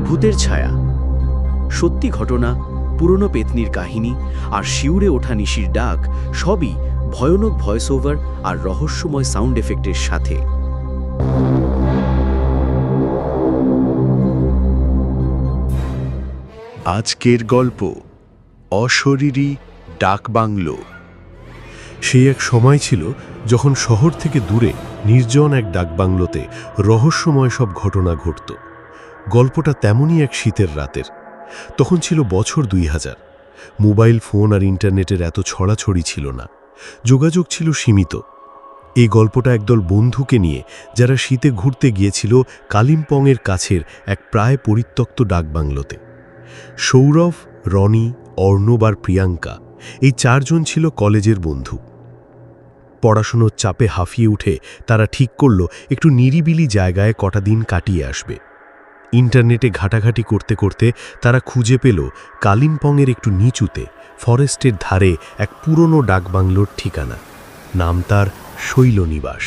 ভূতের ছায়া, সত্যি ঘটনা, পুরনো পেতনির কাহিনী আর শিউরে ওঠা নিশির ডাক সবই ভয়ানক ভয়েস ওভার আর রহস্যময় সাউন্ড এফেক্টের সাথে। আজকের গল্প অশরীরী ডাকবাংলো। সেই এক সময় ছিল যখন শহর থেকে দূরে নির্জন এক ডাকবাংলোতে রহস্যময় সব ঘটনা ঘটত। গল্পটা তেমনই এক শীতের রাতের। তখন ছিল বছর 2000। মোবাইল ফোন আর ইন্টারনেটের এত ছড়াছড়ি ছিল না, যোগাযোগ ছিল সীমিত। এই গল্পটা একদল বন্ধুকে নিয়ে, যারা শীতে ঘুরতে গিয়েছিল কালিম্পংয়ের কাছের এক প্রায় পরিত্যক্ত ডাকবাংলোতে। সৌরভ, রনি, অর্ণব আর প্রিয়াঙ্কা এই চারজন ছিল কলেজের বন্ধু। পড়াশুনোর চাপে হাঁফিয়ে উঠে তারা ঠিক করল একটু নিরিবিলি জায়গায় কটা দিন কাটিয়ে আসবে। ইন্টারনেটে ঘাটাঘাটি করতে করতে তারা খুঁজে পেল কালিম্পংয়ের একটু নিচুতে ফরেস্টের ধারে এক পুরনো ডাকবাংলোর ঠিকানা। নাম তার শৈলনিবাস।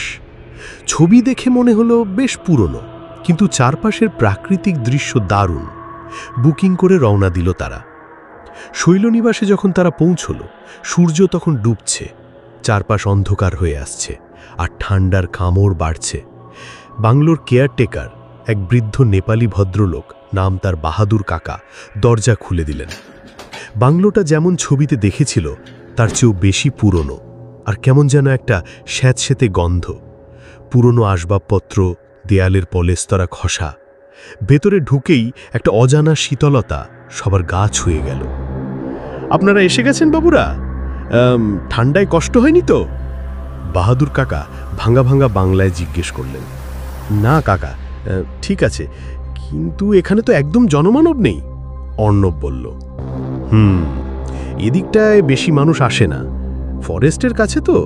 ছবি দেখে মনে হলো বেশ পুরনো, কিন্তু চারপাশের প্রাকৃতিক দৃশ্য দারুণ। বুকিং করে রওনা দিল তারা। শৈলনিবাসে যখন তারা পৌঁছল, সূর্য তখন ডুবছে, চারপাশ অন্ধকার হয়ে আসছে আর ঠান্ডার কামড় বাড়ছে। বাংলোর কেয়ারটেকার, এক বৃদ্ধ নেপালি ভদ্রলোক, নাম তার বাহাদুর কাকা, দরজা খুলে দিলেন। বাংলোটা যেমন ছবিতে দেখেছিল তার চেয়েও বেশি পুরনো, আর কেমন যেন একটা স্যাঁতস্যাঁতে গন্ধ। পুরনো আসবাবপত্র, দেয়ালের পলেস্তরা খসা। ভেতরে ঢুকেই একটা অজানা শীতলতা সবার গা ছুঁয়ে গেল। আপনারা এসে গেছেন বাবুরা? ঠান্ডায় কষ্ট হয়নি তো? বাহাদুর কাকা ভাঙা ভাঙা বাংলায় জিজ্ঞেস করলেন। না কাকা, ঠিক আছে, কিন্তু এখানে তো একদম জনমানব নেই, অর্ণব বলল। এদিকটায় বেশি মানুষ আসে না, ফরেস্টের কাছে তো,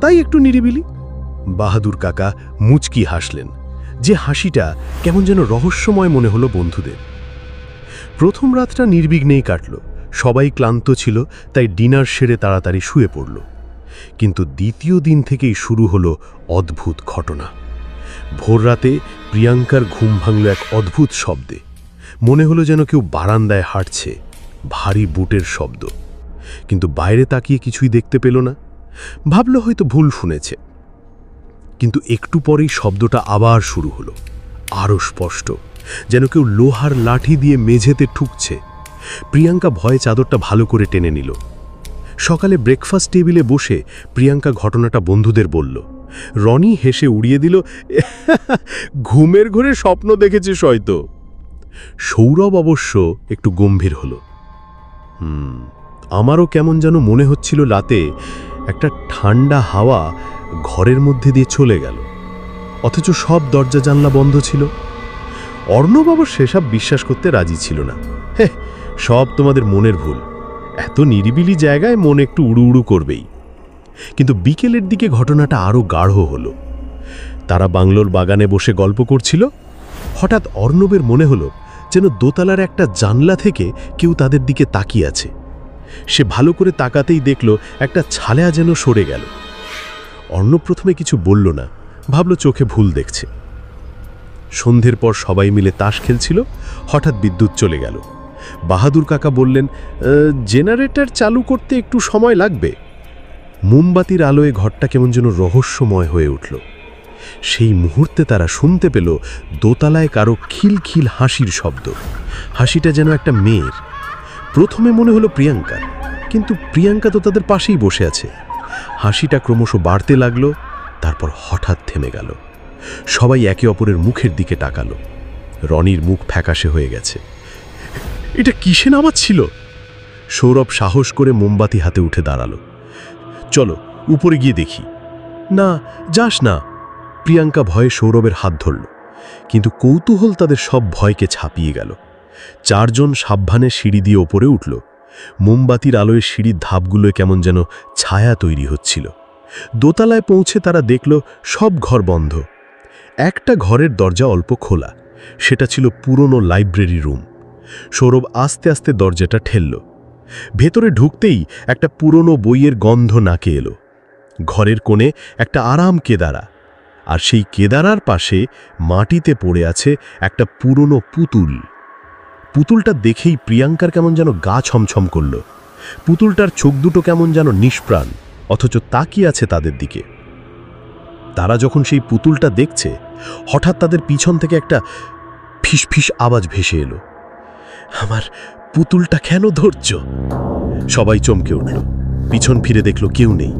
তাই একটু নিরিবিলি। বাহাদুর কাকা মুচকি হাসলেন, যে হাসিটা কেমন যেন রহস্যময় মনে হলো বন্ধুদের। প্রথম রাতটা নির্বিঘ্নেই কাটল। সবাই ক্লান্ত ছিল, তাই ডিনার সেরে তাড়াতাড়ি শুয়ে পড়ল। কিন্তু দ্বিতীয় দিন থেকেই শুরু হলো অদ্ভুত ঘটনা। ভোর রাতে প্রিয়াঙ্কার ঘুম ভাঙল এক অদ্ভুত শব্দে। মনে হলো যেন কেউ বারান্দায় হাঁটছে, ভারী বুটের শব্দ। কিন্তু বাইরে তাকিয়ে কিছুই দেখতে পেল না। ভাবল হয়তো ভুল শুনেছে। কিন্তু একটু পরেই শব্দটা আবার শুরু হলো, আরও স্পষ্ট, যেন কেউ লোহার লাঠি দিয়ে মেঝেতে ঠুকছে। প্রিয়াঙ্কা ভয়ে চাদরটা ভালো করে টেনে নিল। সকালে ব্রেকফাস্ট টেবিলে বসে প্রিয়াঙ্কা ঘটনাটা বন্ধুদের বলল। রনি হেসে উড়িয়ে দিল, ঘুমের ঘোরে স্বপ্ন দেখেছিস হয়তো। সৌরভ অবশ্য একটু গম্ভীর হল। আমারও কেমন যেন মনে হচ্ছিল রাতে একটা ঠান্ডা হাওয়া ঘরের মধ্যে দিয়ে চলে গেল, অথচ সব দরজা জানলা বন্ধ ছিল। অর্ণব অবশ্য সেসব বিশ্বাস করতে রাজি ছিল না। সব তোমাদের মনের ভুল, এত নিরিবিলি জায়গায় মন একটু উড়ু উড়ু করবেই। কিন্তু বিকেলের দিকে ঘটনাটা আরও গাঢ় হলো। তারা বাংলোর বাগানে বসে গল্প করছিল। হঠাৎ অর্ণবের মনে হলো যেন দোতলার একটা জানলা থেকে কেউ তাদের দিকে তাকিয়ে আছে। সে ভালো করে তাকাতেই দেখল একটা ছায়া যেন সরে গেল। অর্ণব প্রথমে কিছু বলল না, ভাবল চোখে ভুল দেখছে। সন্ধ্যের পর সবাই মিলে তাস খেলছিল। হঠাৎ বিদ্যুৎ চলে গেল। বাহাদুর কাকা বললেন, জেনারেটর চালু করতে একটু সময় লাগবে। মোমবাতির আলোয় ঘরটা কেমন যেন রহস্যময় হয়ে উঠল। সেই মুহূর্তে তারা শুনতে পেল দোতলায় কারো খিলখিল হাসির শব্দ। হাসিটা যেন একটা মেয়ের। প্রথমে মনে হলো প্রিয়াঙ্কার, কিন্তু প্রিয়াঙ্কা তো তাদের পাশেই বসে আছে। হাসিটা ক্রমশ বাড়তে লাগলো, তারপর হঠাৎ থেমে গেল। সবাই একে অপরের মুখের দিকে তাকালো। রনির মুখ ফ্যাকাশে হয়ে গেছে। এটা কিসের আওয়াজ ছিল? সৌরভ সাহস করে মোমবাতি হাতে উঠে দাঁড়ালো। চলো উপরে গিয়ে দেখি। না, যাস না। প্রিয়াঙ্কা ভয়ে সৌরভের হাত ধরল, কিন্তু কৌতূহল তাদের সব ভয়কে ছাপিয়ে গেল। চারজন সাবধানে সিঁড়ি দিয়ে ওপরে উঠল। মোমবাতির আলোয় সিঁড়ির ধাপগুলোয় কেমন যেন ছায়া তৈরি হচ্ছিল। দোতলায় পৌঁছে তারা দেখল সব ঘর বন্ধ। একটা ঘরের দরজা অল্প খোলা, সেটা ছিল পুরনো লাইব্রেরি রুম। সৌরভ আস্তে আস্তে দরজাটা ঠেলল। ভেতরে ঢুকতেই একটা পুরনো বইয়ের গন্ধ নাকে এলো। ঘরের কোণে একটা আরাম কেদারা, আর সেই কেদারার পাশে মাটিতে পড়ে আছে একটা পুরনো পুতুল। পুতুলটা দেখেই প্রিয়াঙ্কার কেমন যেন গা ছমছম করল। পুতুলটার চোখ দুটো কেমন যেন নিষ্প্রাণ, অথচ তাকিয়ে আছে তাদের দিকে। তারা যখন সেই পুতুলটা দেখছে, হঠাৎ তাদের পিছন থেকে একটা ফিসফিস আওয়াজ ভেসে এলো। আমার পুতুলটা কেন ধরছ? সবাই চমকে উঠল। পিছন ফিরে দেখল কেউ নেই,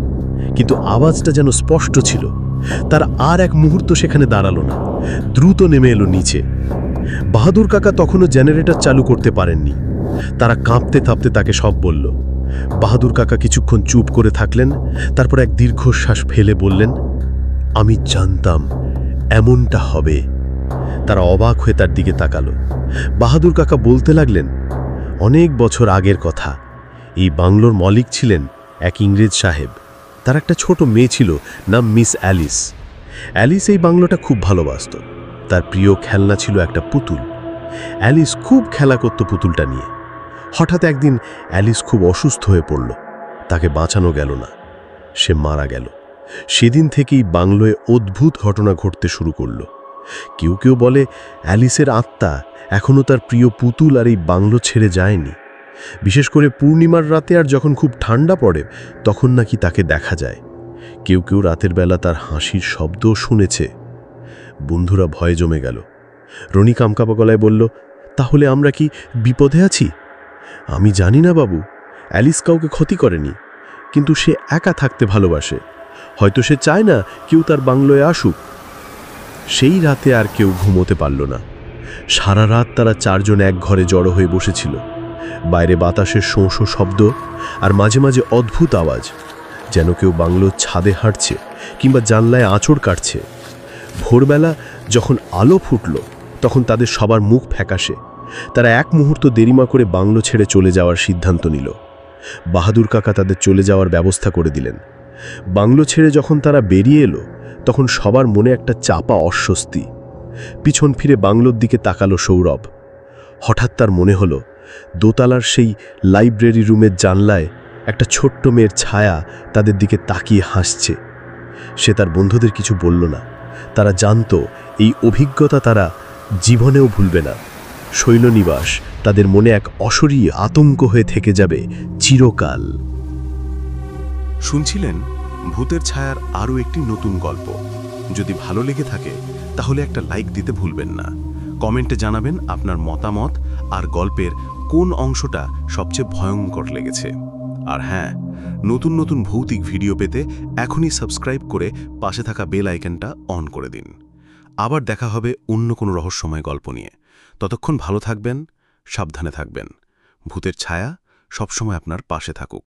কিন্তু আওয়াজটা যেন স্পষ্ট ছিল। তার আর এক মুহূর্ত সেখানে দাঁড়ালো না, দ্রুত নেমে এলো নিচে। বাহাদুর কাকা তখনও জেনারেটর চালু করতে পারেননি। তারা কাঁপতে কাঁপতে তাকে সব বলল। বাহাদুর কাকা কিছুক্ষণ চুপ করে থাকলেন, তারপর এক দীর্ঘশ্বাস ফেলে বললেন, আমি জানতাম এমনটা হবে। তারা অবাক হয়ে তার দিকে তাকালো। বাহাদুর কাকা বলতে লাগলেন, অনেক বছর আগের কথা। এই বাংলোর মালিক ছিলেন এক ইংরেজ সাহেব। তার একটা ছোট মেয়ে ছিল, নাম মিস অ্যালিস। অ্যালিস এই বাংলোটা খুব ভালোবাসত। তার প্রিয় খেলনা ছিল একটা পুতুল। অ্যালিস খুব খেলা করত পুতুলটা নিয়ে। হঠাৎ একদিন অ্যালিস খুব অসুস্থ হয়ে পড়ল। তাকে বাঁচানো গেল না, সে মারা গেল। সেদিন থেকেই বাংলোয় অদ্ভুত ঘটনা ঘটতে শুরু করল। কেউ কেউ বলে অ্যালিসের আত্মা এখনও তার প্রিয় পুতুল আর এই বাংলো ছেড়ে যায়নি। বিশেষ করে পূর্ণিমার রাতে আর যখন খুব ঠান্ডা পড়ে, তখন নাকি তাকে দেখা যায়। কেউ কেউ রাতের বেলা তার হাসির শব্দও শুনেছে। বন্ধুরা ভয়ে জমে গেল। রনি কামকাপা গলায় বলল, তাহলে আমরা কি বিপদে আছি? আমি জানি না বাবু, অ্যালিস কাউকে ক্ষতি করেনি, কিন্তু সে একা থাকতে ভালোবাসে। হয়তো সে চায় না কেউ তার বাংলোয় আসুক। সেই রাতে আর কেউ ঘুমোতে পারল না। সারা রাত তারা চারজন এক ঘরে জড়ো হয়ে বসেছিল। বাইরে বাতাসের শোঁ শোঁ শব্দ, আর মাঝে মাঝে অদ্ভুত আওয়াজ, যেন কেউ বাংলোর ছাদে হাঁটছে কিংবা জানলায় আঁচড় কাটছে। ভোরবেলা যখন আলো ফুটল, তখন তাদের সবার মুখ ফ্যাকাশে। তারা এক মুহূর্ত দেরিমা করে বাংলো ছেড়ে চলে যাওয়ার সিদ্ধান্ত নিল। বাহাদুর কাকা তাদের চলে যাওয়ার ব্যবস্থা করে দিলেন। বাংলো ছেড়ে যখন তারা বেরিয়ে এলো, তখন সবার মনে একটা চাপা অস্বস্তি। পিছন ফিরে বাংলোর দিকে তাকালো সৌরভ। হঠাৎ তার মনে হলো, দোতলার সেই লাইব্রেরি রুমের জানলায় একটা ছোট্ট মেয়ের ছায়া তাদের দিকে তাকিয়ে হাসছে। সে তার বন্ধুদের কিছু বলল না। তারা জানত এই অভিজ্ঞতা তারা জীবনেও ভুলবে না। শৈলনিবাস তাদের মনে এক অশরী আতঙ্ক হয়ে থেকে যাবে চিরকাল। শুনছিলেন ভূতের ছায়ার আরও একটি নতুন গল্প। যদি ভালো লেগে থাকে তাহলে একটা লাইক দিতে ভুলবেন না। কমেন্টে জানাবেন আপনার মতামত আর গল্পের কোন অংশটা সবচেয়ে ভয়ঙ্কর লেগেছে। আর হ্যাঁ, নতুন নতুন ভৌতিক ভিডিও পেতে এখনই সাবস্ক্রাইব করে পাশে থাকা বেল আইকনটা অন করে দিন। আবার দেখা হবে অন্য কোনো রহস্যময় গল্প নিয়ে। ততক্ষণ ভালো থাকবেন, সাবধানে থাকবেন। ভূতের ছায়া সবসময় আপনার পাশে থাকুক।